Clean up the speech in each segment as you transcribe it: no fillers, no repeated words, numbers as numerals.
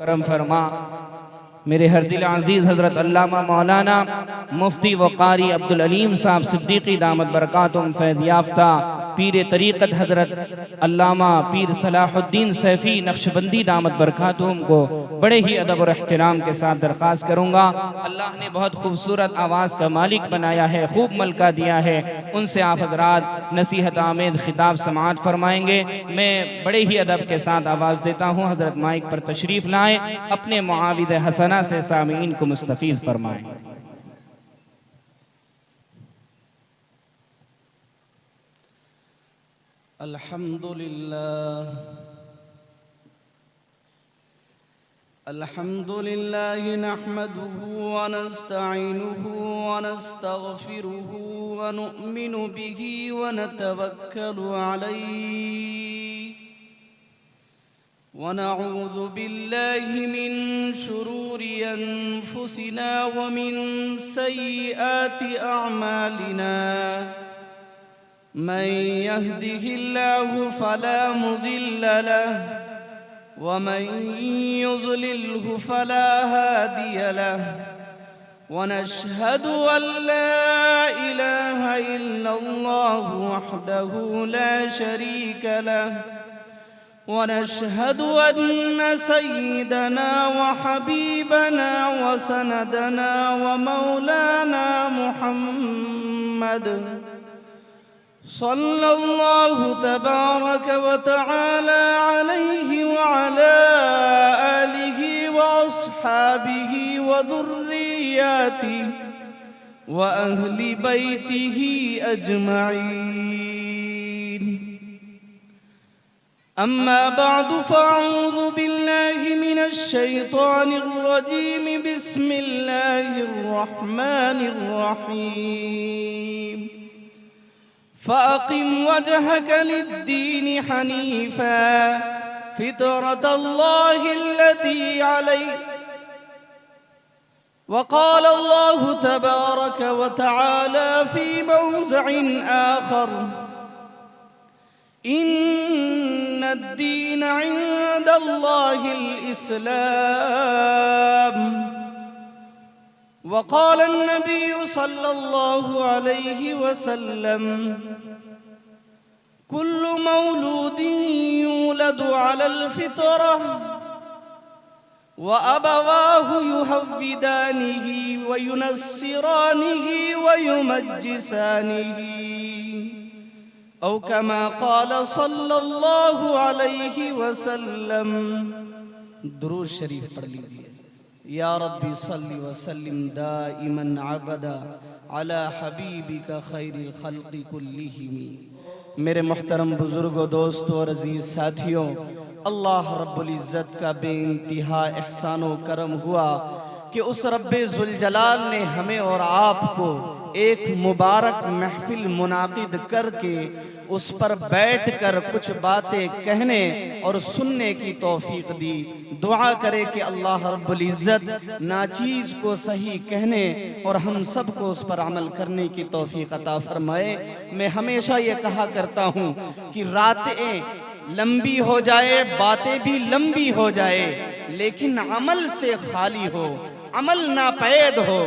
करम फरमा मेरे हर दिल अजीज़ हज़रत अल्लामा मौलाना मुफ्ती व कारी अब्दुल अलीम साहब सिद्दीकी दामत बरकातुहुम फैज़ याफ्ता पीर तरीक़त हज़रत अल्लामा पीर सलाहुद्दीन सैफ़ी नक्शबंदी दामत बरकातुहुम को बड़े ही अदब और एहतराम के साथ दरख्वास्त करूँगा। अल्लाह ने बहुत खूबसूरत आवाज़ का मालिक बनाया है, खूब मलका दिया है, उनसे आप हज़रात नसीहत आमेद खिताब समाअत फरमाएंगे। मैं बड़े ही अदब के साथ आवाज़ देता हूँ, हज़रत माइक पर तशरीफ़ लाएँ, अपने मुआविद हसना से सामीन को मुस्तफ़ीद फरमाएं। अल्हम्दुलिल्लाह नहमदुहु व नस्तईनुहु व नस्तगफिरुहु व नु'मिनु बिही व नतवक्कलु अलैहि व नऊज़ु बिल्लाहि मिन शुरूरि अनफुसिना व मिन सय्यिआति अअमालिना मन यहदिहिल्लाहु फला मुज़िल्ल लहु वमन युज़लिल्हु फला हादिय लहु व नशहदु अल्ला इलाहा इल्लल्लाहु वहदहु ला शरीक लहु व नशहदु अन्न सय्यिदना व हबीबना व सनदना व मौलाना मुहम्मद सल्लल्लाहु तबारक व तआला अलैहि व अला आलिहि व अस्हाबिहि व ज़ुर्रिय्यतिहि व अहली बैतिहि अजमईन। अम्मा बअदु फ़अऊज़ु बिल्लाहि मिनश शैतानिर रजीम। बिस्मिल्लाहिर रहमानिर रहीम। फ़अक़िम वजहक लिद्दीन हनीफ़ा फ़ितरतल्लाहिल्लती अलैहा वक़ाल अल्लाहु तबारक व तआला फ़ी मौज़िइन आख़र इन्नद्दीन इन्दल्लाहिल इस्लाम। वक़ाल अन्नबी सल्लल्लाहु अलैहि वसल्लम कुल्लु मौलूदिन यूलदु अलल फ़ितरह व अबवाहु युहव्विदानिही व युनस्सिरानिही व युमज्जिसानिही औ कमा क़ाल सल्लल्लाहु अलैहि वसल्लम। दुरूद शरीफ पढ़ लीजिए। या रब्बी सल्लि व सल्लिम दाइमन अबदा अला हबीबिका खैरिल खल्क़ि कुल्लिहिम। मेरे मुहतरम बुजुर्गों, दोस्तों और अजीज साथियों, अल्लाह रब्बुल इज़्ज़त का बेइंतहा एहसान व करम हुआ कि उस रब्बे ज़ुल जलाल ने हमें और आपको एक मुबारक महफिल मुनाकिद करके उस पर बैठकर कुछ बातें कहने और सुनने की तौफीक दी। दुआ करे कि अल्लाह रब्बुल इज़्ज़त नाचीज़ को सही कहने और हम सबको उस पर अमल करने की तौफीक अता फरमाए। मैं हमेशा ये कहा करता हूँ कि रातें लंबी हो जाए, बातें भी लंबी हो जाए, लेकिन अमल से खाली हो, अमल नापैद हो,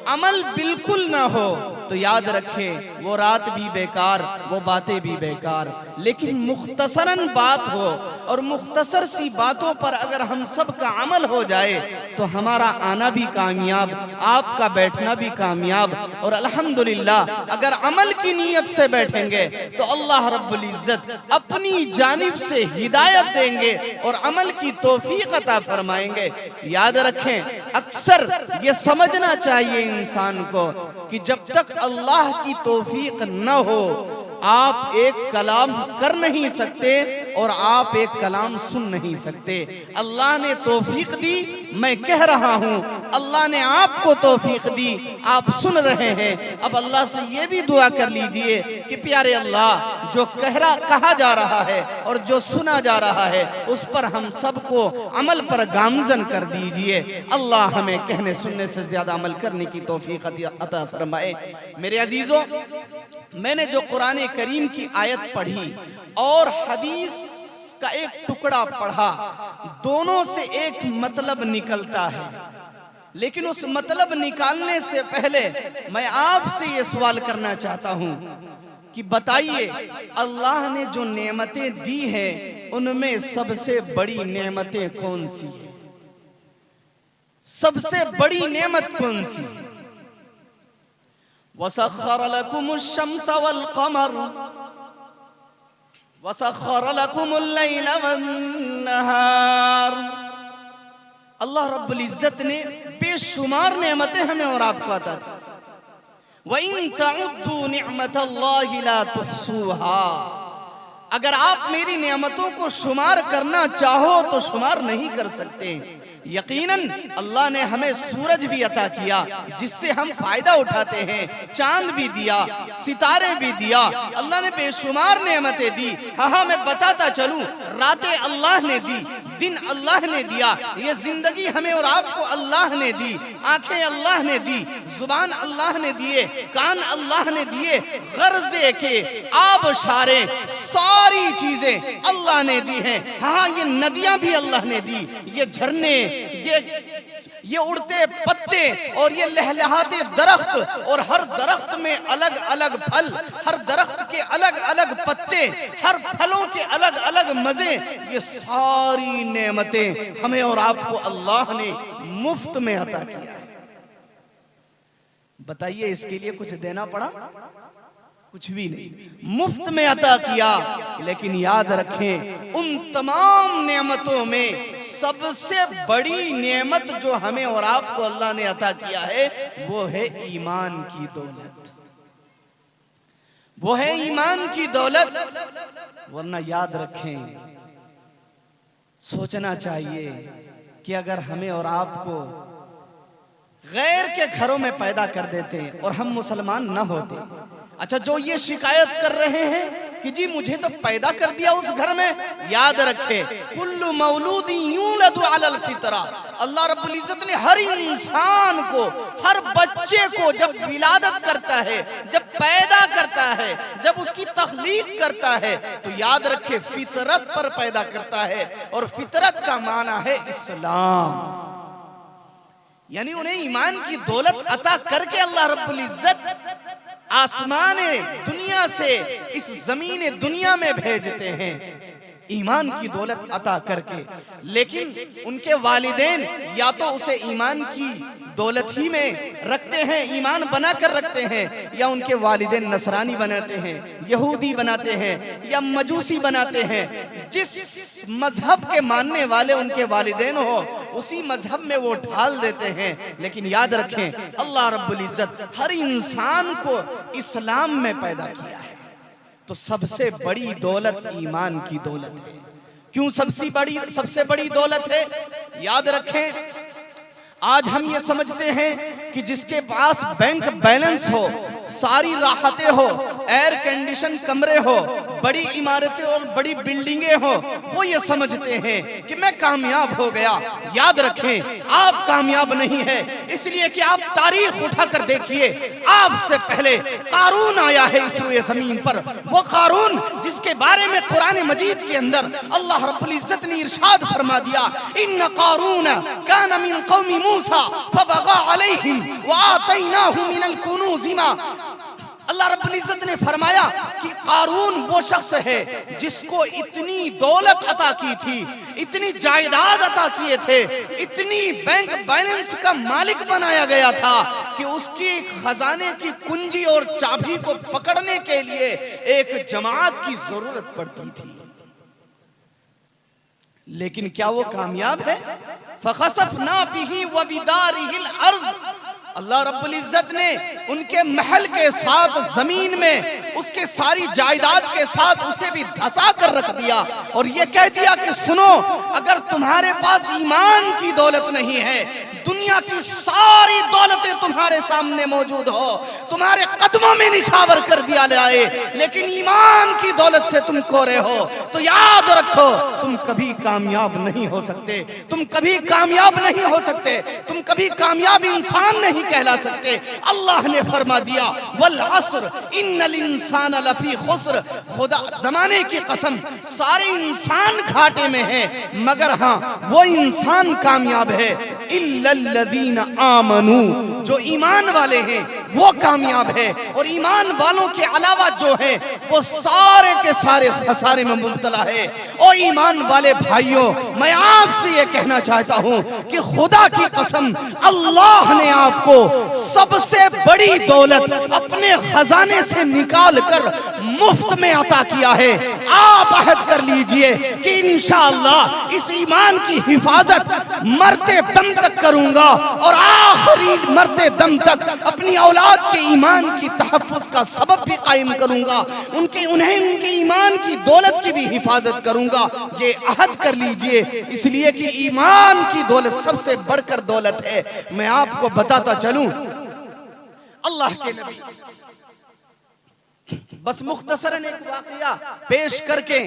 अमल बिल्कुल ना हो, तो याद रखें वो रात भी बेकार, वो बातें भी बेकार। लेकिन मुख्तसरन बात हो और मुख्तसर सी बातों पर अगर हम सब का अमल हो जाए तो हमारा आना भी कामयाब, आपका बैठना भी कामयाब। और अल्हम्दुलिल्लाह अगर अमल की नीयत से बैठेंगे तो अल्लाह रब्बुल इज़्ज़त अपनी जानिब से हिदायत देंगे और अमल की तौफीक अता फरमाएंगे। याद रखें, अक्सर ये समझना चाहिए इंसान को कि जब तक अल्लाह की तौफीक न हो आप एक कलाम कर नहीं सकते और आप एक कलाम सुन नहीं सकते। अल्लाह ने तौफीक दी, मैं कह रहा हूँ, अल्लाह ने आपको तौफीक दी, आप सुन रहे हैं। अब अल्लाह से ये भी दुआ कर लीजिए कि प्यारे अल्लाह, जो कहा जा रहा है और जो सुना जा रहा है उस पर हम सबको अमल पर गामजन कर दीजिए। अल्लाह हमें कहने सुनने से ज्यादा अमल करने की तौफीक अता फरमाए। मेरे अजीजों, मैंने जो कुरान करीम की आयत पढ़ी और हदीस का एक टुकड़ा पढ़ा, दोनों से एक मतलब निकलता है, लेकिन उस मतलब निकालने से पहले मैं आपसे ये सवाल करना चाहता हूं कि बताइए, अल्लाह ने जो नेमतें दी हैं उनमें सबसे बड़ी नेमतें कौन सी है? सबसे बड़ी नेमत कौन सी है? वसख्खर लकुमुश शम्स वल कमर वसख्खर लकुमुल लैल वन नहार। अल्लाह रब्बुल इज्जत ने बेशुमार नेमतें हमें और आपको अता की। व इन तउद्दू निअमतल्लाहि ला तुहसूहा, अगर आप मेरी नेमतों को शुमार करना चाहो तो शुमार नहीं कर सकते। यकीनन अल्लाह ने हमें सूरज भी अता किया जिससे हम फायदा उठाते हैं, चांद भी दिया, सितारे भी दिया, अल्लाह ने बेशुमार नेमतें दी। हाँ, मैं बताता चलूं, रातें अल्लाह ने दी, दिन अल्लाह ने दिया, ये जिंदगी हमें और आपको अल्लाह ने दी, आंखें अल्लाह ने दी, जुबान अल्लाह ने दिए, कान अल्लाह ने दिए, गर्जे के आबशारे सारी चीजें अल्लाह ने दी हैं। हाँ, ये नदियां भी अल्लाह ने दी, ये झरने, ये उड़ते पत्ते और ये लहलहाते दरख्त, और हर दरख्त में अलग अलग फल, हर दरख्त के अलग अलग पत्ते, हर फलों के अलग अलग मजे, ये सारी नेमतें हमें और आपको अल्लाह ने मुफ्त में अता किया है। बताइए, इसके लिए कुछ देना पड़ा? कुछ भी नहीं, मुफ्त में अता किया। लेकिन याद रखें, उन तमाम नेमतों में सबसे बड़ी नेमत जो हमें और आपको अल्लाह ने अता किया है वो है ईमान की दौलत, वो है ईमान की दौलत। वरना याद रखें, सोचना चाहिए कि अगर हमें और आपको गैर के घरों में पैदा कर देते और हम मुसलमान न होते, अच्छा, जो ये शिकायत कर रहे हैं कि जी मुझे तो पैदा कर दिया उस घर में, याद रखें, कुल्लु मौलूदी यूलदु अलल फितरा, अल्लाह रब्बुल इज्जत ने हर इंसान को, हर बच्चे को जब विलादत करता है, जब पैदा करता है, जब उसकी तख्लीक करता है, तो याद रखें फितरत पर पैदा करता है, और फितरत का माना है इस्लाम। यानी उन्हें ईमान की दौलत अता करके अल्लाह रब्बुल इज्जत आसमान दुनिया से इस जमीन दुनिया में भेजते हैं, ईमान की दौलत अता करके। लेकिन उनके वालिदैन या तो उसे ईमान की दौलत ही में रखते हैं, ईमान बनाकर रखते हैं, या उनके वालिदैन नसरानी बनाते हैं, यहूदी बनाते हैं, या मजूसी बनाते हैं। जिस मजहब के मानने वाले उनके वालिदैन हो, उसी मजहब में वो ढाल देते हैं। लेकिन याद रखें, अल्लाह रब्बुल इज्जत हर इंसान को इस्लाम में पैदा किया है, तो सबसे बड़ी दौलत ईमान की दौलत है। क्यों सबसे बड़ी दौलत है? याद रखें, आज हम ये समझते हैं कि जिसके पास बैंक बैलेंस हो, सारी राहतें हो, एयर कंडीशन कमरे हो, बड़ी इमारतें और बड़ी बिल्डिंगें हो, वो ये समझते हैं कि मैं कामयाब हो गया। याद रखें, आप कामयाब नहीं है, इसलिए कि आप तारीख उठाकर देखिए, आपसे पहले कारून आया है इस रुए जमीन पर। वो कारून जिसके बारे में कुरान मजीद के अंदर अल्लाह रब्बुल इज्जत ने इरशाद फरमा दिया, इन्न कारून कान मिन कौमी मूसा फबगा अलैहिम व आतैनाहु मिनल कुनूज़ मा। अल्लाह रब्बुल इज्जत ने फरमाया कि कारून वो शख्स है जिसको इतनी दौलत अता की थी, इतनी जायदाद अता किए थे, इतनी बैंक बैलेंस का मालिक बनाया गया था कि उसकी खजाने की कुंजी और चाबी को पकड़ने के लिए एक जमात की जरूरत पड़ती थी। लेकिन क्या वो कामयाब है? फखसफना बिही व बिदारिहिल अर्ज़, अल्लाह रब्बुल इज्जत ने उनके महल के साथ जमीन में उसके सारी जायदाद के साथ उसे भी धंसा कर रख दिया, और ये कह दिया कि सुनो, अगर तुम्हारे पास ईमान की दौलत नहीं है, दुनिया की सारी दौलतें तुम्हारे सामने मौजूद हो, तुम्हारे कदमों में निछावर कर दिया जाए, लेकिन ईमान की दौलत से तुम कोरे हो, तो याद रखो तुम कभी कामयाब नहीं हो सकते, तुम कभी कामयाब नहीं हो सकते, तुम कभी कामयाब इंसान नहीं कहला सकते। अल्लाह ने फरमा दिया वल अस्र इन्नल इंसान लफी खुस्र, खुदा जमाने की कसम सारे इंसान घाटे में है, मगर हाँ वो इंसान कामयाब है इल्लल्लज़ीना आमनू, जो ईमान वाले हैं वो कामयाब है, और ईमान वालों के अलावा जो है वो सारे के सारे खसारे में मुब्तला है। और ईमान वाले भाइयों, मैं आपसे ये कहना चाहता हूँ कि खुदा की कसम अल्लाह ने आपको सबसे बड़ी दौलत अपने खजाने से निकाल कर मुफ्त में अता किया है। आप अहद कर लीजिए कि इंशाअल्लाह इस ईमान की हिफाजत मरते दम तक करूंगा, और आखिरी मरते दम तक अपनी औलाद के ईमान की तहफ़्फ़ुज़ का सबब भी कायम करूंगा, उनके ईमान की दौलत की भी हिफाजत करूंगा। ये अहद कर लीजिए, इसलिए कि ईमान की दौलत सबसे बढ़कर दौलत है। मैं आपको बताता चलूं, अल्लाह के नबी बस मुख्तसरन एक वाक़या पेश करके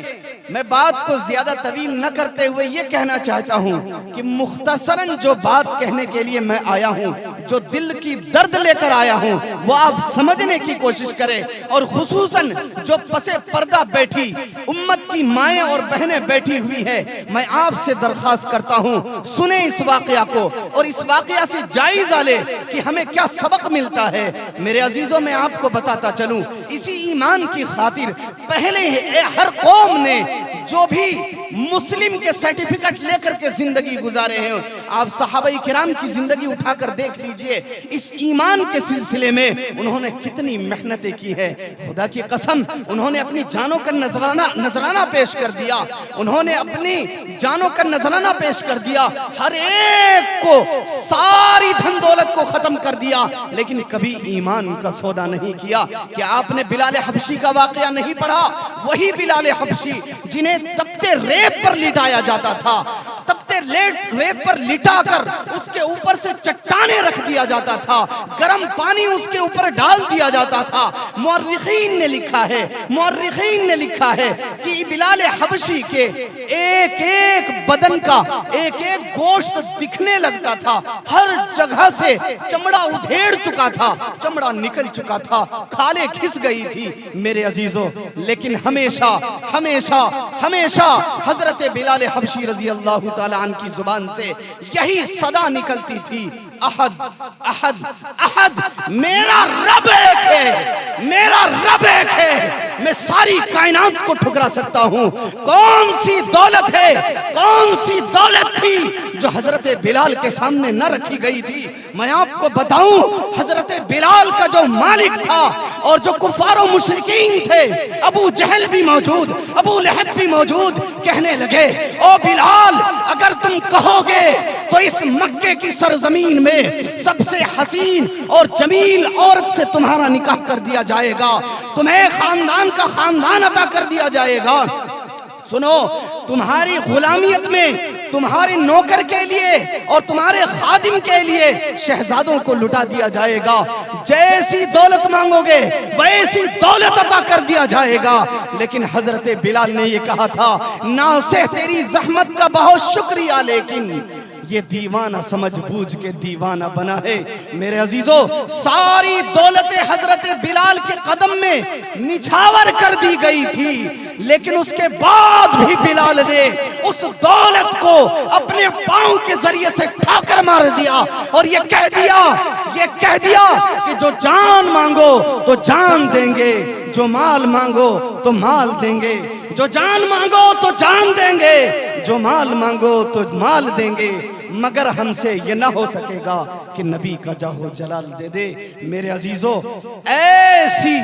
मैं बात को ज्यादा तवील न करते हुए ये कहना चाहता हूँ कि मुख्तसरन जो बात कहने के लिए मैं आया हूँ, जो दिल की दर्द लेकर आया हूँ, वो आप समझने की कोशिश करें। और खुसूसन जो पसे पर्दा बैठी उम्मत की माएँ और बहनें बैठी हुई है, मैं आपसे दरख्वास्त करता हूँ सुने इस वाक़या को, और इस वाक़या से जायज़ा ले कि हमें क्या सबक मिलता है। मेरे अजीजों, मैं आपको बताता चलूँ, इसी ईमान की खातिर पहले हर कौम ने जो भी मुस्लिम के सर्टिफिकेट लेकर के जिंदगी गुजारे हैं, आप सहाबाई किराम की जिंदगी उठाकर देख लीजिए, इस ईमान के सिलसिले में उन्होंने कितनी मेहनतें की है। खुदा की कसम, उन्होंने अपनी जानों का नजराना पेश कर दिया, उन्होंने अपनी जानों का नजराना पेश कर दिया, हर एक को सारी धन दौलत को खत्म कर दिया, लेकिन कभी ईमान का सौदा नहीं किया। क्या आपने बिलाल हबशी का वाकया नहीं पढ़ा? वही बिलाल हबशी जिन्हें तपते रेत पर लिटाया जाता था, तपते रेत पर लिटाकर उसके ऊपर से चट्टाने रख दिया जाता था, गर्म पानी उसके ऊपर डाल दिया जाता था। मुअर्रिखीन ने लिखा है कि बिलाल हबशी के एक एक बदन का एक एक गोश्त दिखने लगता था, हर जगह से चमड़ा उधेड़ चुका था, चमड़ा निकल चुका था, खाले खिस गई थी। मेरे अजीजों, लेकिन हमेशा हमेशा हमेशा हजरत बिलाल हबशी रजी अल्लाह ताला अन्हु की जुबान से यही सदा निकलती थी, अहद अहद अहद, मेरा रब एक है, मेरा रब एक है, मैं सारी कायनात को ठुकरा सकता हूँ। कौन सी दौलत है, कौन सी दौलत थी जो हजरत बिलाल के सामने न रखी गई थी? मैं आपको बताऊं, हजरत बिलाल का जो मालिक था और जो कुफार और मुशरिकीन थे, अबू जहल भी मौजूद, अबू लहब भी मौजूद, कहने लगे, ओ बिलाल, अगर तुम कहोगे तो इस मक्के की सरजमीन में सबसे हसीन और जमील औरत से तुम्हारा निकाह कर दिया जाएगा, तुम्हें खानदान का खानदान अता कर दिया जाएगा। सुनो, तुम्हारी गुलामियत में तुम्हारे नौकर के लिए और तुम्हारे खादिम के लिए शहजादों को लुटा दिया जाएगा, जैसी दौलत मांगोगे वैसी दौलत अता कर दिया जाएगा। लेकिन हजरत बिलाल ने ये कहा था, ना से तेरी जहमत का बहुत शुक्रिया, लेकिन ये दीवाना समझ बूझ के दीवाना बना है। मेरे अजीजों, सारी दौलतें हजरत बिलाल के कदम में निछावर कर दी गई थी, लेकिन उसके बाद भी बिलाल ने उस दौलत को अपने पांव के जरिए से ठाकर मार दिया और ये कह दिया कि जो जान मांगो तो जान देंगे, जो माल मांगो तो माल देंगे, जो जान मांगो तो जान देंगे, जो माल मांगो तो माल देंगे, मगर हमसे ये ना हो सकेगा कि नबी का जाहो जलाल दे दे। मेरे अजीजों, ऐसी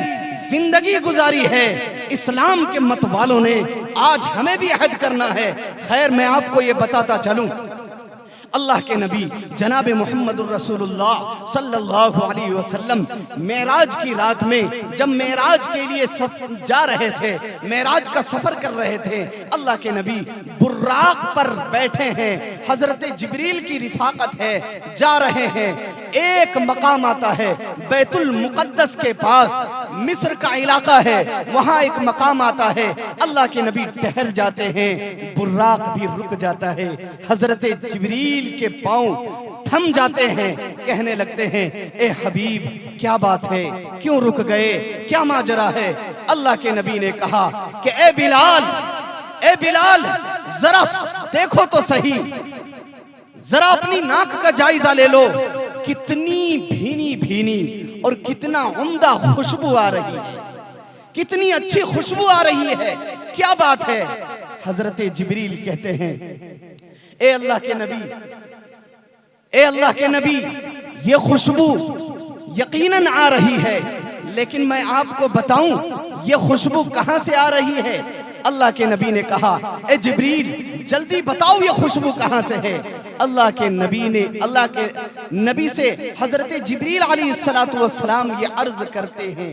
जिंदगी गुजारी है इस्लाम के मत वालों ने, आज हमें भी अहद करना है। खैर, मैं आपको ये बताता चलूं, अल्लाह के नबी जनाब मोहम्मदुर रसूलुल्लाह सल्लल्लाहु अलैहि वसल्लम मेराज की रात में जब मेराज के लिए जा रहे थे, मेराज का सफर कर रहे थे, अल्लाह के नबी बुर्राक पर बैठे हैं, हजरत जिब्रील की रिफाकत है, जा रहे हैं। एक मकाम आता है बैतुल मुकद्दस के पास, मिस्र का इलाका है, वहां एक मकाम आता है, अल्लाह के नबी ठहर जाते हैं, बुर्राक भी रुक जाता है, हजरत जिब्रील के पांव थम जाते हैं, कहने लगते हैं ए हबीब क्या बात है, क्यों रुक गए, क्या माजरा है। अल्लाह के नबी ने कहा कि ए बिलाल जरा देखो तो सही, जरा अपनी नाक का जायजा ले लो, कितनी भीनी भीनी और कितना उम्दा खुशबू आ रही है, कितनी अच्छी खुशबू आ रही है, क्या बात है। हजरत जिब्रील कहते हैं ए अल्लाह के नबी ये खुशबू यकीनन आ रही है, लेकिन मैं आपको बताऊं ये खुशबू कहां से आ रही है। अल्लाह के नबी ने कहा ए जिब्रील जल्दी बताओ ये खुशबू कहां से है। अल्लाह के नबी से हजरत जिब्रील अलैहिस्सलातु वस्सलाम ये अर्ज करते हैं,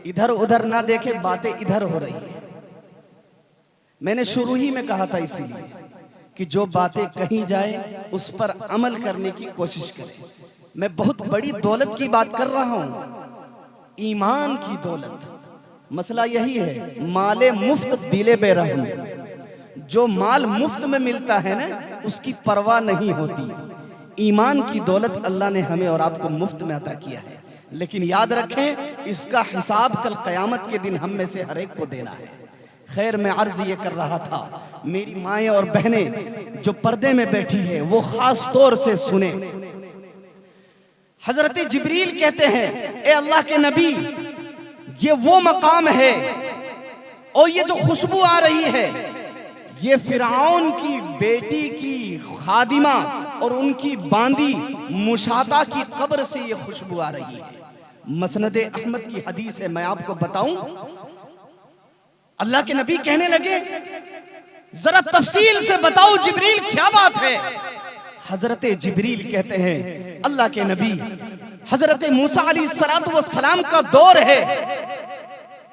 इधर उधर ना देखे, बातें इधर हो रही है। मैंने शुरू ही में कहा था इसीलिए कि जो बातें कही जाए उस पर अमल करने की कोशिश करें। मैं बहुत बड़ी दौलत की बात कर रहा हूं, ईमान की दौलत। मसला यही है, माले मुफ्त दिले बेरहम, जो माल मुफ्त में मिलता है ना उसकी परवाह नहीं होती। ईमान की दौलत अल्लाह ने हमें और आपको मुफ्त में अता किया है, लेकिन याद रखें इसका हिसाब कल क़यामत के दिन हम में से हर एक को देना है। खैर, मैं अर्ज ये कर रहा था, मेरी माएँ और बहनें जो पर्दे में बैठी है वो खास तौर से सुने। हजरत जिब्रील कहते हैं ए अल्लाह के नबी ये वो मकाम है और ये जो खुशबू आ रही है ये फिरौन की बेटी की खादिमा और उनकी बांदी मुशाता की कब्र से ये खुशबू आ रही है। मसनद अहमद की हदीस है, मैं आपको बताऊं। अल्लाह के नबी कहने लगे जरा तफसील से बताओ जिब्रील क्या बात है। हजरत जिब्रील कहते हैं अल्लाह के नबी हजरत मूसा अलैहिस्सलातु वस्सलाम का दौर है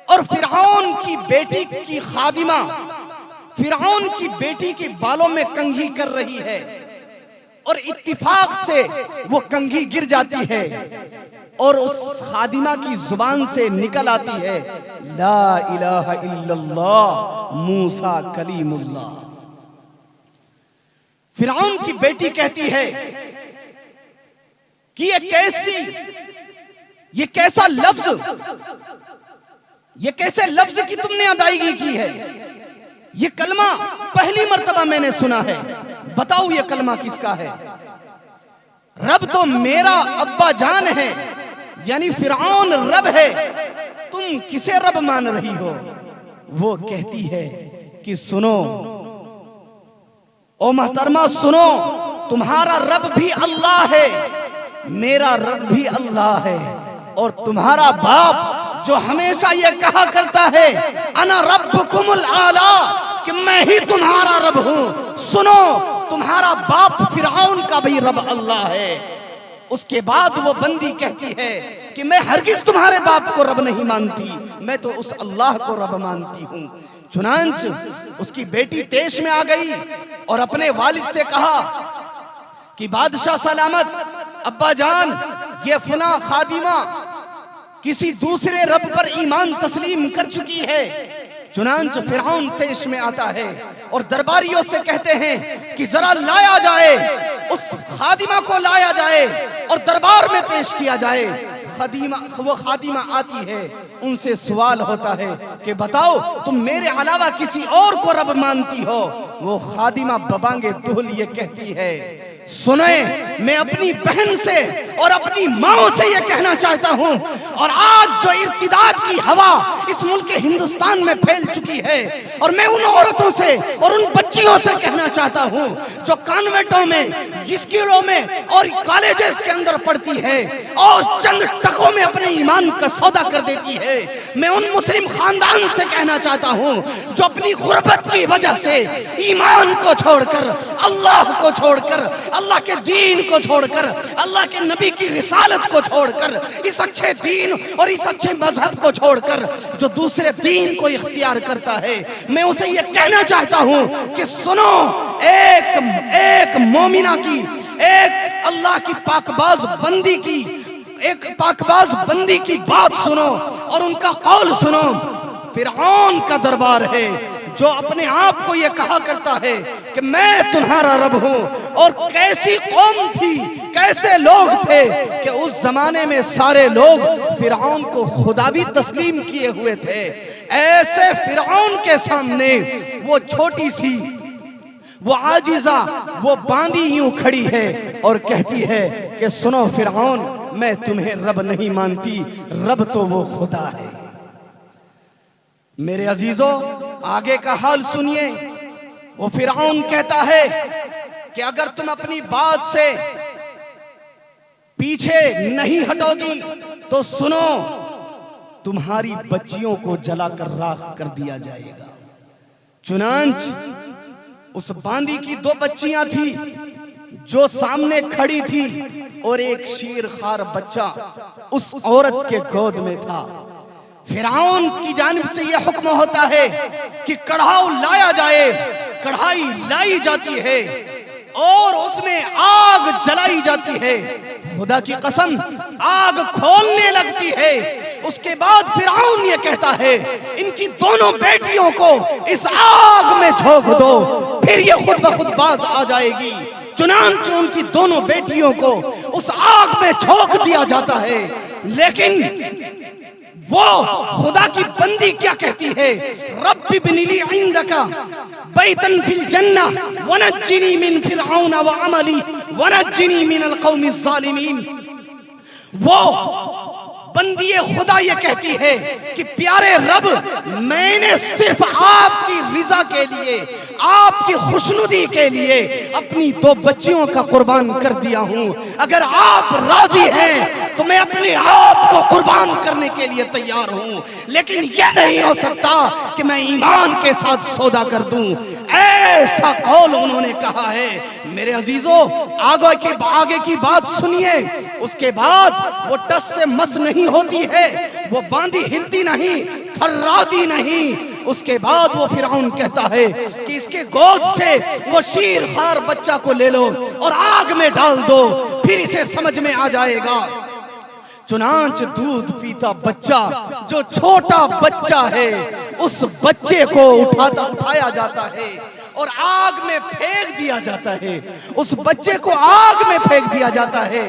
और फिरौन की बेटी की खादिमा फिरौन की बेटी के बालों में कंघी कर रही है और इत्तिफाक से वो कंघी गिर जाती है और उस खादिमा की जुबान से निकल आती है ला इलाहा इल्लल्लाह मूसा कलीमुल्लाह। फिरौन की बेटी कहती है कि ये कैसा लफ्ज, ये कैसे लफ्ज की तुमने अदायगी की है। ये कलमा पहली मर्तबा मैंने सुना है, बताओ ये कलमा किसका है। रब तो मेरा अब्बा जान है, यानी फिरौन रब है, तुम किसे रब मान रही हो। वो कहती है कि सुनो ओ मोहतरमा, सुनो, तुम्हारा रब भी अल्लाह है, मेरा रब भी अल्लाह है, और तुम्हारा बाप जो हमेशा ये कहा करता है अना रब्बुकुमुल आला, कि मैं ही तुम्हारा रब हूं, सुनो तुम्हारा बाप फिरौन का भी रब अल्लाह है। उसके बाद वो बंदी कहती है कि मैं हरगिज तुम्हारे बाप को रब नहीं मानती, मैं तो उस अल्लाह को रब मानती हूं। चुनांच उसकी बेटी तेश में आ गई और अपने वालिद से कहा कि बादशाह सलामत, अब्बा जान, ये फला खादिमा किसी दूसरे रब पर ईमान तस्लीम कर चुकी है। चुनांच फिरौन तेश में आता है और दरबारियों से कहते हैं कि जरा लाया जाए, उस खादिमा को लाया जाए और दरबार में पेश किया जाए। वो खादिमा आती है, उनसे सवाल होता है कि बताओ तुम मेरे अलावा किसी और को रब मानती हो। वो खादिमा बबांगे दुहल ये कहती है सुने, मैं अपनी बहन से और अपनी माँ से ये कहना चाहता हूँ, और आज जो इर्तिदाद की हवा इस मुल्क हिंदुस्तान में फैल चुकी है। और मैं उन औरतों से और उन बच्चियों से कहना चाहता हूं जो कॉन्वेंटों में, स्कूलों में और कॉलेजेस के अंदर पढ़ती है और चंद टकों में अपने ईमान का सौदा कर देती है। मैं उन मुस्लिम खानदान से कहना चाहता हूं जो अपनी गुर्बत की वजह से ईमान को छोड़कर, अल्लाह को छोड़कर, अल्लाह के दीन को छोड़कर, अल्लाह के नबी की रिसालत को छोड़कर, इस अच्छे दीन और इस अच्छे मजहब को छोड़कर जो दूसरे दीन को इख्तियार करता है, मैं उसे ये कहना चाहता हूं कि सुनो, एक मोमिना की, एक अल्लाह की पाकबाज बंदी की, एक पाकबाज बंदी की बात सुनो और उनका कौल सुनो। फिरौन का दरबार है जो अपने आप को ये कहा करता है कि मैं तुम्हारा रब हूं। और कैसी कौम थी, कैसे लोग थे कि उस जमाने में सारे लोग फिरौन को खुदा भी तस्लीम किए हुए थे। ऐसे फिरौन के सामने वो छोटी सी, वो आजिजा, वो बांदी यूं खड़ी है और कहती है कि सुनो फिरौन, मैं तुम्हें रब नहीं मानती, रब तो वो खुदा है। मेरे अजीजों, आगे का हाल सुनिए। वो फिरौन कहता है कि अगर तुम अपनी बात से पीछे नहीं हटोगी तो सुनो, तुम्हारी बच्चियों को जलाकर राख कर दिया जाएगा। चुनांच उस बांदी की 2 बच्चियां थी जो सामने खड़ी थी और एक शेरखार बच्चा उस औरत के गोद में था। फिरौन की जानिब से यह हुक्म होता है कि कढ़ाई लाया जाए। कढ़ाई लाई जाती है और उसमें आग जलाई जाती है। खुदा की कसम, आग खोलने लगती है। उसके बाद फिरौन ये कहता है, इनकी दोनों बेटियों को इस आग में झोंक दो, फिर ये खुद ब खुद बाज आ जाएगी। चुनांचे उनकी दोनों बेटियों को उस आग में झोंक दिया जाता है। लेकिन वो खुदा की बंदी क्या कहती है? रब्बी इब्नी ली इंदका बैतन फिल जन्नह वनज्जिनी मिन फिरऔन व अमली वनज्जिनी मिनल कौमिज़ ज़ालिमीन। वो बंदी खुदा ये कहती है कि प्यारे रब, मैंने सिर्फ आपकी रिजा के लिए, आपकी खुशनुदी के लिए अपनी 2 बच्चियों का कुर्बान कर दिया हूं। अगर आप राजी हैं तो मैं अपने आप को कुर्बान करने के लिए तैयार हूं। लेकिन यह नहीं हो सकता कि मैं ईमान के साथ सौदा कर दूं। ऐसा कौल उन्होंने कहा है। मेरे अजीजों, आगे की बात सुनिए। उसके बाद वो टस से मस नहीं होती है, वो बांदी हिलती नहीं, थर्राती नहीं। उसके बाद वो फिरौन कहता है कि इसके गोद से वो शेरखार बच्चा को ले लो और आग में डाल दो, फिर इसे समझ में आ जाएगा। चुनांच दूध पीता बच्चा, जो छोटा बच्चा है, उस बच्चे को उठाया जाता है और आग में फेंक दिया जाता है। उस बच्चे को आग में फेंक दिया जाता है।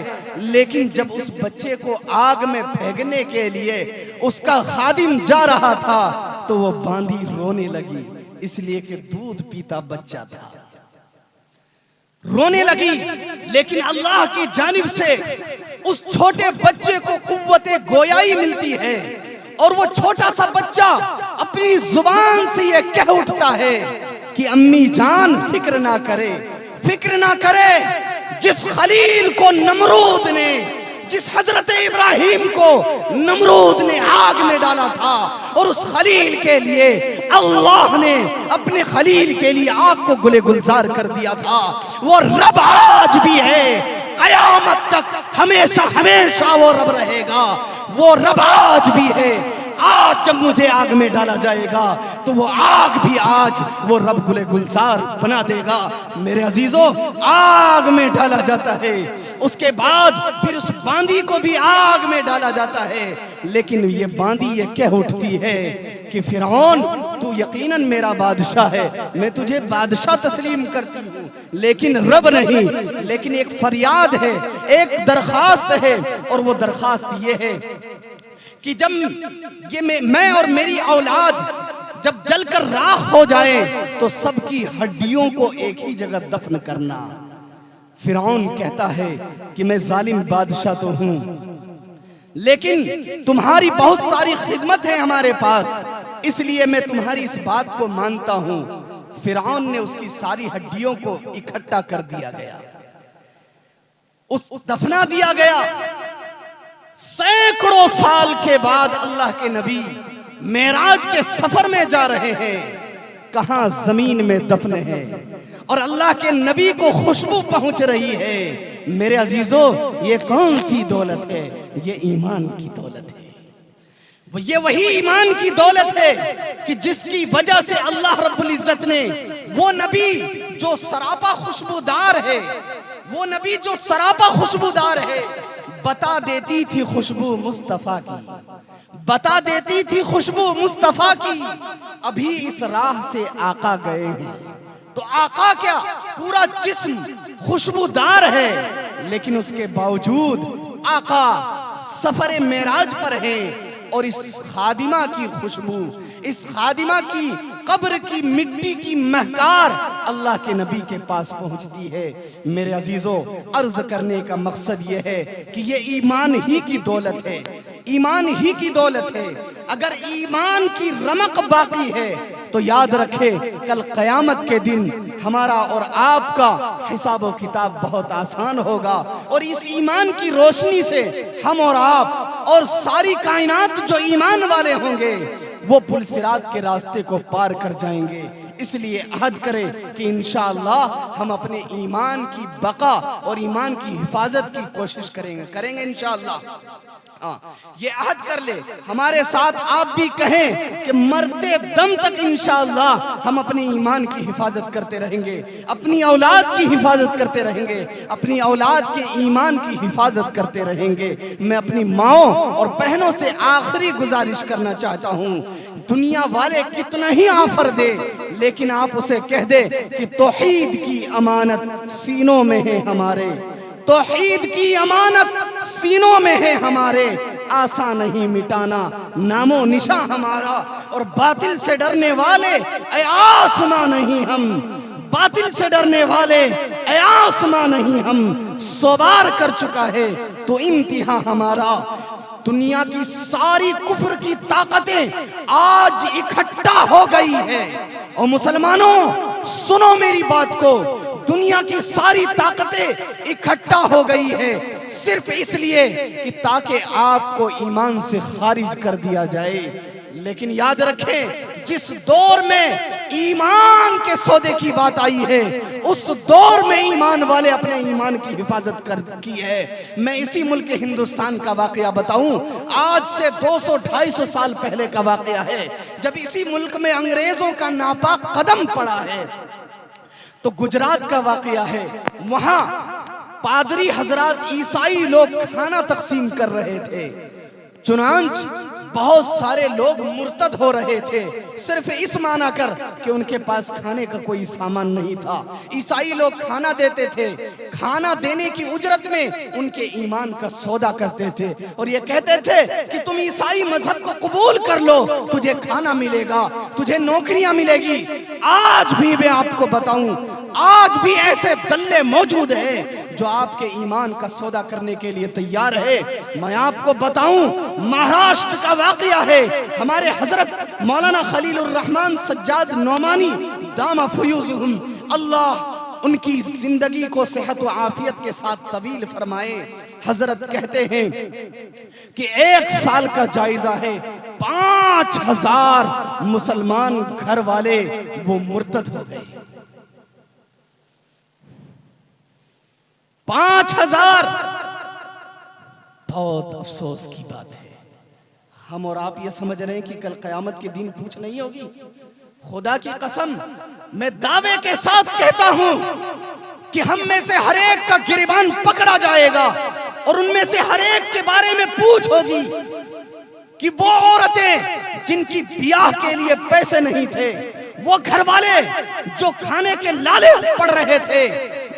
लेकिन जब उस बच्चे को आग में फेंकने के लिए उसका खादिम जा रहा था तो वो बांदी रोने लगी, इसलिए कि दूध पीता बच्चा था। रोने लगी, लेकिन अल्लाह की जानिब से उस छोटे बच्चे को कुव्वते गोयाई मिलती है और वो छोटा सा बच्चा अपनी जुबान से ये कह उठता है कि अम्मी जान फिक्र ना करे, फिक्र ना करे। जिस खलील को नमरूद ने, जिस हजरत इब्राहिम को नमरूद ने आग में डाला था और उस खलील के लिए अल्लाह ने अपने खलील के लिए आग को गुले गुलजार कर दिया था, वो रब आज भी है, कयामत तक हमेशा हमेशा वो रब रहेगा। वो रब आज भी है। आज जब मुझे आग में डाला जाएगा तो वो आग भी आज वो रब गुले गुलजार बना देगा। मेरे अजीजों, आग में डाला जाता है। उसके बाद फिर उस बांदी को भी आग में डाला जाता है। लेकिन ये बांदी ये कह उठती है कि फिरौन, तू यकीनन मेरा बादशाह है, मैं तुझे बादशाह तस्लीम करती हूँ, लेकिन रब नहीं। लेकिन एक फरियाद है, एक दरखास्त है, और वो दरखास्त ये है कि जब ये मैं और मेरी औलाद जब जलकर राख हो जाए तो सबकी हड्डियों को एक ही जगह दफन करना। फिरौन कहता है कि मैं जालिम बादशाह तो हूं, लेकिन तुम्हारी बहुत सारी खिदमत है हमारे पास, इसलिए मैं तुम्हारी इस बात को मानता हूं। फिरौन ने उसकी सारी हड्डियों को इकट्ठा कर दिया गया, दफना दिया गया। सैकड़ों साल के बाद अल्लाह के नबी मेराज के सफर में जा रहे हैं, कहां जमीन में दफन है और अल्लाह के नबी को खुशबू पहुंच रही है। मेरे अजीजों, ये कौन सी दौलत है? ये ईमान की दौलत है। ये वही ईमान की दौलत है कि जिसकी वजह से अल्लाह रब्बुल इज्जत ने वो नबी जो सरापा खुशबूदार है, वो नबी जो सरापा खुशबूदार है, बता देती थी खुशबू मुस्तफा की, बता देती थी खुशबू मुस्तफा की, अभी इस राह से आका गए हैं। तो आका क्या, पूरा जिस्म खुशबूदार है, लेकिन उसके बावजूद आका सफर मेराज पर है और इस खादिमा की खुशबू, इस खादिमा की कब्र की मिट्टी की महकार अल्लाह के नबी के पास पहुंचती है। मेरे अजीजों, अर्ज करने का मकसद यह है कि ये ईमान ही की दौलत है, ईमान ही की दौलत है। अगर ईमान की रमक बाकी है तो याद रखे, कल क़यामत के दिन हमारा और आपका हिसाब व किताब बहुत आसान होगा और इस ईमान की रोशनी से हम और आप और सारी कायनात जो ईमान वाले होंगे वो पुल सिरात के रास्ते को पार कर जाएंगे। इसलिए अहद करें कि इंशाअल्लाह हम अपने ईमान की बका और ईमान की हिफाजत की कोशिश करेंगे इंशाअल्लाह। ये अहद कर ले, हमारे साथ आप भी कहें कि मरते दम तक इंशाअल्लाह हम अपने ईमान की हिफाजत करते रहेंगे, अपनी औलाद की हिफाजत करते रहेंगे, अपनी औलाद के ईमान की हिफाजत करते रहेंगे। मैं अपनी माओं और बहनों से आखिरी गुजारिश करना चाहता हूँ, दुनिया वाले कितना ही ऑफर दे, लेकिन आप उसे कह दे कि तौहीद की अमानत सीनों में है हमारे, तौहीद की अमानत सीनों में है हमारे, आसा नहीं मिटाना नामो निशा हमारा, और बातिल से डरने वाले ऐ आसमां नहीं हम, बातिल से डरने वाले ऐ आसमां नहीं हम, सौ बार कर चुका है तो इम्तिहा हमारा। दुनिया की सारी कुफ्र की ताकतें आज इकट्ठा हो गई है, और मुसलमानों सुनो मेरी बात को, दुनिया की सारी ताकतें इकट्ठा हो गई है सिर्फ इसलिए कि ताकि आपको ईमान से खारिज कर दिया जाए। लेकिन याद रखें, जिस दौर में ईमान के सौदे की बात आई है, उस दौर में ईमान वाले अपने ईमान की हिफाजत की है। मैं इसी मुल्क हिंदुस्तान का वाकया बताऊं, आज से 200-250 साल पहले का वाकया है, जब इसी मुल्क में अंग्रेजों का नापाक कदम पड़ा है। तो गुजरात का वाकया है, वहां पादरी हजरात ईसाई लोग खाना तकसीम कर रहे थे, चुनांच बहुत सारे लोग मुर्तद हो रहे थे, सिर्फ इस माना कर कि उनके पास खाने का कोई सामान नहीं था। ईसाई लोग खाना देते थे, खाना देने की उजरत में उनके ईमान का सौदा करते थे और ये कहते थे कि तुम ईसाई मजहब को कबूल कर लो, तुझे खाना मिलेगा, तुझे नौकरियां मिलेगी। आज भी मैं आपको बताऊं, आज भी ऐसे दल्ले मौजूद हैं जो आपके ईमान का सौदा करने के लिए तैयार है। मैं आपको बताऊं, महाराष्ट्र का वाकया है, हमारे हजरत मौलाना खलीलुर रहमान सज्जाद नौमानी दामा फयूजुहुम, अल्लाह उनकी जिंदगी को सेहत व आफियत के साथ तवील फरमाए। हजरत कहते हैं कि 1 साल का जायजा है, 5000 मुसलमान घर वाले वो मुर्तद हो गए। 5000, बहुत अफसोस की बात है। हम और आप ये समझ रहे हैं कि कल क़यामत के दिन पूछ नहीं होगी। खुदा की कसम, मैं दावे के साथ कहता हूं कि हम में से हर एक का गिरबान पकड़ा जाएगा और उनमें से हर एक के बारे में पूछ होगी कि वो औरतें जिनकी ब्याह के लिए पैसे नहीं थे, वो घर वाले जो खाने के लाले पड़ रहे थे,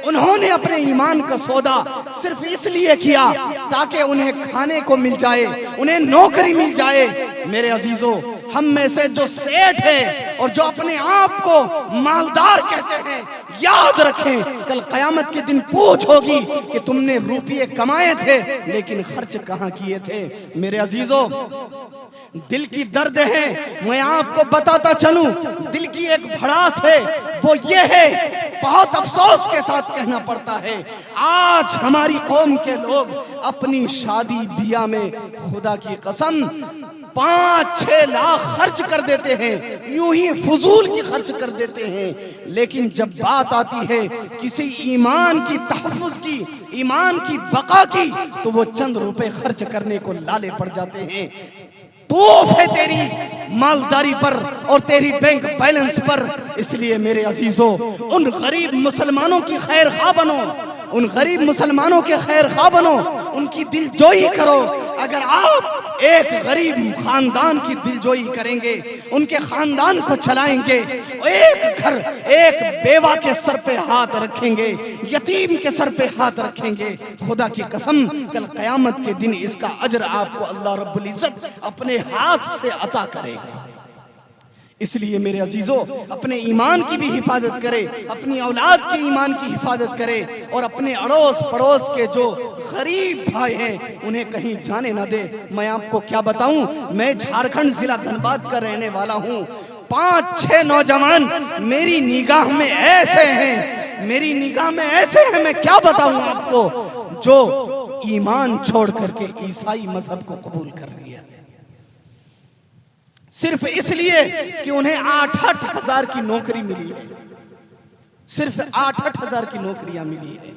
उन्होंने अपने ईमान का सौदा सिर्फ इसलिए किया ताकि उन्हें खाने को मिल जाए, उन्हें नौकरी मिल जाए। मेरे अजीजों, हम में से जो सेठ है और जो अपने आप को मालदार कहते हैं, याद रखें कल कयामत के दिन पूछ होगी कि तुमने रुपये कमाए थे लेकिन खर्च कहां किए थे। मेरे अजीजों, दिल की दर्द है, मैं आपको बताता चलूं, दिल की एक भड़ास है, वो ये है, बहुत अफसोस के साथ कहना पड़ता है, आज हमारी कौम के लोग अपनी शादी ब्याह में खुदा की कसम 5-6 लाख खर्च कर देते हैं, यूं ही फजूल की खर्च कर देते हैं। लेकिन जब बात आती है किसी ईमान की तहफ़्फ़ुज़ की, ईमान की बका की, तो वो चंद रुपए खर्च करने को लाले पड़ जाते हैं। तोफ है तेरी मालदारी पर और तेरी बैंक बैलेंस पर। इसलिए मेरे अजीजों, उन गरीब मुसलमानों की खैर खा बनो, उन गरीब मुसलमानों के खैर खा बनो, उनकी दिलजोई करो। अगर आप एक गरीब खानदान की दिलजोई करेंगे, उनके खानदान को चलाएंगे, एक घर एक बेवा के सर पे हाथ रखेंगे, यतीम के सर पे हाथ रखेंगे, खुदा की कसम कल कयामत के दिन इसका अजर आपको अल्लाह रब्बुल इज्जत अपने हाथ से अता करेगा। इसलिए मेरे अजीजों, अपने ईमान की भी हिफाजत करें, अपनी औलाद के ईमान की हिफाजत करें और अपने अड़ोस पड़ोस के जो गरीब भाई हैं उन्हें कहीं जाने ना दे। मैं आपको क्या बताऊं, मैं झारखंड जिला धनबाद का रहने वाला हूं। 5-6 नौजवान मेरी निगाह में ऐसे हैं, मेरी निगाह में ऐसे हैं, मैं क्या बताऊं आपको, जो ईमान छोड़ करके ईसाई मजहब को कबूल कर लिया सिर्फ इसलिए कि उन्हें 8-8 हजार की नौकरी मिली है, सिर्फ 8-8 हजार की नौकरियां मिली है।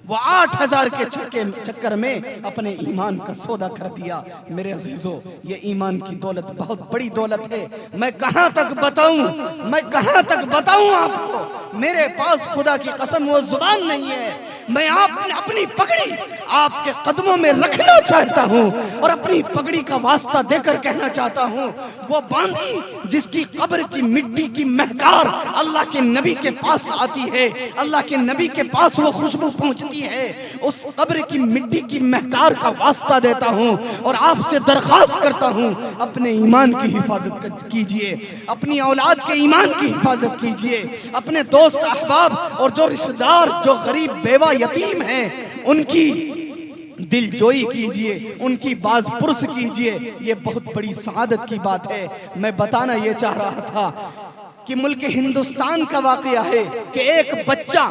वो 8 हजार के चक्कर में अपने ईमान का सौदा कर दिया। मेरे अजीजों, ये ईमान की दौलत बहुत बड़ी दौलत है। मैं कहां तक बताऊं, मैं कहां तक बताऊं आपको, मेरे पास खुदा की कसम वो जुबान नहीं है। मैं अपनी पगड़ी आपके कदमों में रखना चाहता हूं और अपनी पगड़ी का वास्ता देकर कहना चाहता हूं, वो बांदी जिसकी कब्र की मिट्टी की महकार अल्लाह के नबी के पास आती है, अल्लाह के नबी के पास वो खुशबू पहुंचती है, उस कब्र की मिट्टी की महकार का वास्ता देता हूं और आपसे दरखास्त करता हूं, अपने ईमान की हिफाजत कीजिए, अपनी औलाद के ईमान की हिफाजत कीजिए, अपने दोस्त अहबाब और जो रिश्तेदार जो गरीब बेवा यतीम हैं उनकी दिलजोई कीजिए, उनकी बाज पुरस कीजिए। ये बहुत बड़ी सआदत की बात है। मैं बताना ये चाह रहा था कि मुल्क हिंदुस्तान का वाकया है कि एक बच्चा,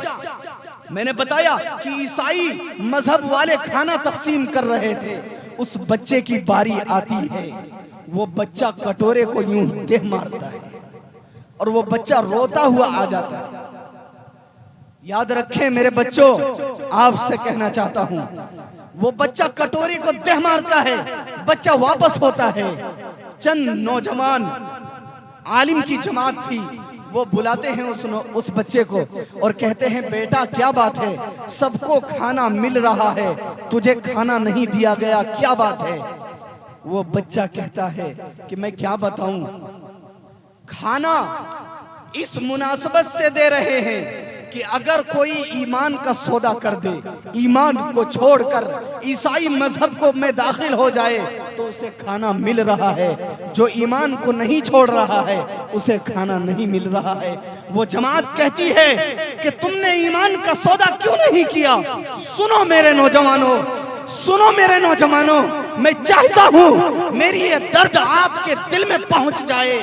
मैंने बताया कि ईसाई मजहब वाले खाना तकसीम कर रहे थे, उस बच्चे की बारी आती है, वो बच्चा कटोरे को यूं देह मारता है और वो बच्चा रोता हुआ आ जाता है। याद रखें मेरे बच्चों, आपसे कहना चाहता हूं, वो बच्चा कटोरी को देह मारता है, बच्चा वापस होता है। चंद नौजवान आलिम की जमात थी, वो बुलाते हैं उस बच्चे को और कहते हैं, बेटा क्या बात है, सबको खाना मिल रहा है, तुझे खाना नहीं दिया गया, क्या बात है। वो बच्चा कहता है कि मैं क्या बताऊं, खाना इस मुनासबत से दे रहे हैं कि अगर कोई ईमान का सौदा कर दे, ईमान को छोड़कर ईसाई मजहब को में दाखिल हो जाए तो उसे खाना मिल रहा है, जो ईमान को नहीं छोड़ रहा है उसे खाना नहीं मिल रहा है। वो जमात कहती है कि तुमने ईमान का सौदा क्यों नहीं किया। सुनो मेरे नौजवानों, सुनो मेरे नौजवानों, मैं चाहता हूं मेरी ये दर्द आपके दिल में पहुंच जाए।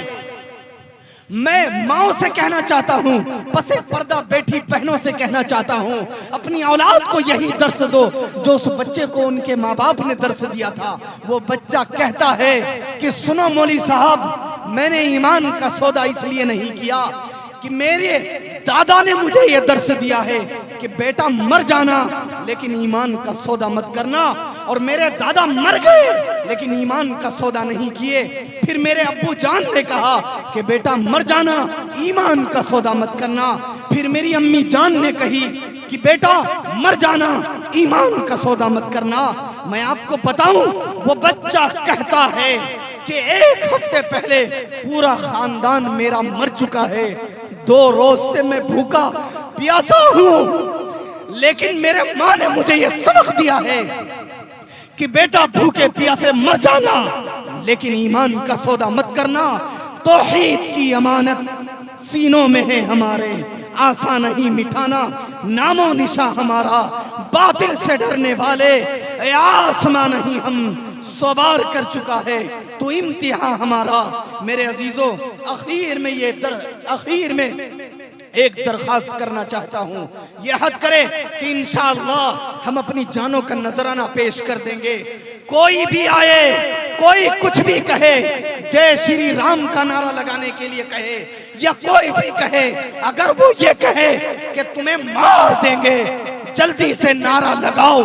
मैं माओ से कहना चाहता हूँ, पसे पर्दा बैठी बहनों से कहना चाहता हूँ, अपनी औलाद को यही दर्स दो जो उस बच्चे को उनके माँ बाप ने दर्स दिया था। वो बच्चा कहता है कि सुनो मौली साहब, मैंने ईमान का सौदा इसलिए नहीं किया कि मेरे दादा ने मुझे ये दर्स दिया है कि बेटा मर जाना लेकिन ईमान का सौदा मत करना, और मेरे दादा मर गए लेकिन ईमान का सौदा नहीं किए। फिर मेरे अब्बू जान ने कहा कि बेटा मर जाना, ईमान का सौदा मत करना। फिर मेरी अम्मी जान ने कही कि बेटा मर जाना, ईमान का सौदा मत करना। मैं आपको बताऊं, वो बच्चा कहता है कि 1 हफ्ते पहले पूरा खानदान मेरा मर चुका है, 2 रोज से मैं भूखा प्यासा हूं, लेकिन मेरे माँ ने मुझे ये सबक दिया है कि बेटा भूखे प्यासे मर जाना लेकिन ईमान का सौदा मत करना। तौहीद की अमानत सीनों में है हमारे, आसान नहीं मिटाना नामो निशा हमारा। बातिल से डरने वाले आसमां नहीं हम सवार कर चुका है तो इम्तिहान हमारा। मेरे अजीजों, आखिर में एक दरखास्त करना चाहता हूँ। यह हद करे कि इंशाअल्लाह हम अपनी जानों का नजराना पेश कर देंगे। कोई भी आए, कोई कुछ भी कहे, जय श्री राम का नारा लगाने के लिए कहे या कोई भी कहे, अगर वो ये कहे कि तुम्हें मार देंगे, जल्दी से नारा लगाओ।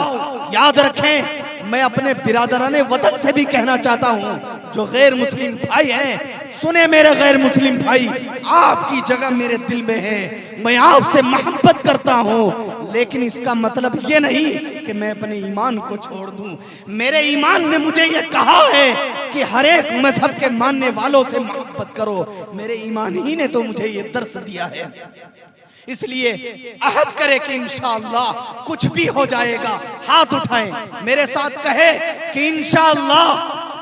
याद रखें, मैं अपने बिरादराने वतन से भी कहना चाहता हूँ, जो गैर मुस्लिम भाई हैं, सुने मेरे गैर मुस्लिम भाई, आपकी जगह मेरे दिल में है, मैं आपसे मोहब्बत करता हूँ, लेकिन इसका मतलब ये नहीं कि मैं अपने ईमान को छोड़ दूं। मेरे ईमान ने मुझे ये कहा है कि हर एक मजहब के मानने वालों से मोहब्बत करो। मेरे ईमान ही ने तो मुझे ये दर्स दिया है। इसलिए अहद करे कि इंशाअल्लाह कुछ भी हो जाएगा। हाथ उठाएं, मेरे साथ कहे कि इंशाअल्लाह।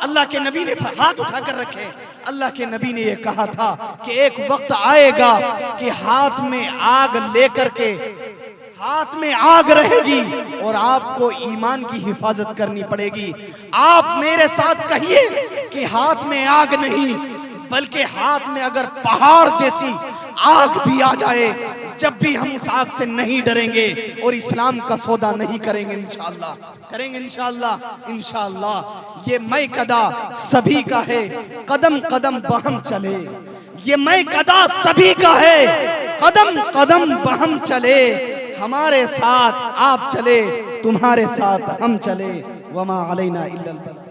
अल्लाह के नबी ने हाथ उठाकर रखे। अल्लाह के नबी ने यह कहा था कि एक वक्त आएगा कि हाथ में आग लेकर के, हाथ में आग रहेगी और आपको ईमान की हिफाजत करनी पड़ेगी। आप मेरे साथ कहिए कि हाथ में आग नहीं, बल्कि हाथ में अगर पहाड़ जैसी आग भी आ जाए, जब भी हम उस आग से नहीं डरेंगे और इस्लाम का सौदा नहीं करेंगे। इंशाअल्लाह करेंगे, इंशाअल्लाह। इंशाअल्लाह ये मैं कदा सभी का है, कदम कदम बहम चले। ये मैं कदा सभी का है, कदम कदम बहम चले। हमारे साथ आप चले, तुम्हारे साथ हम चले। वमा अलैना इल्लल बलाग।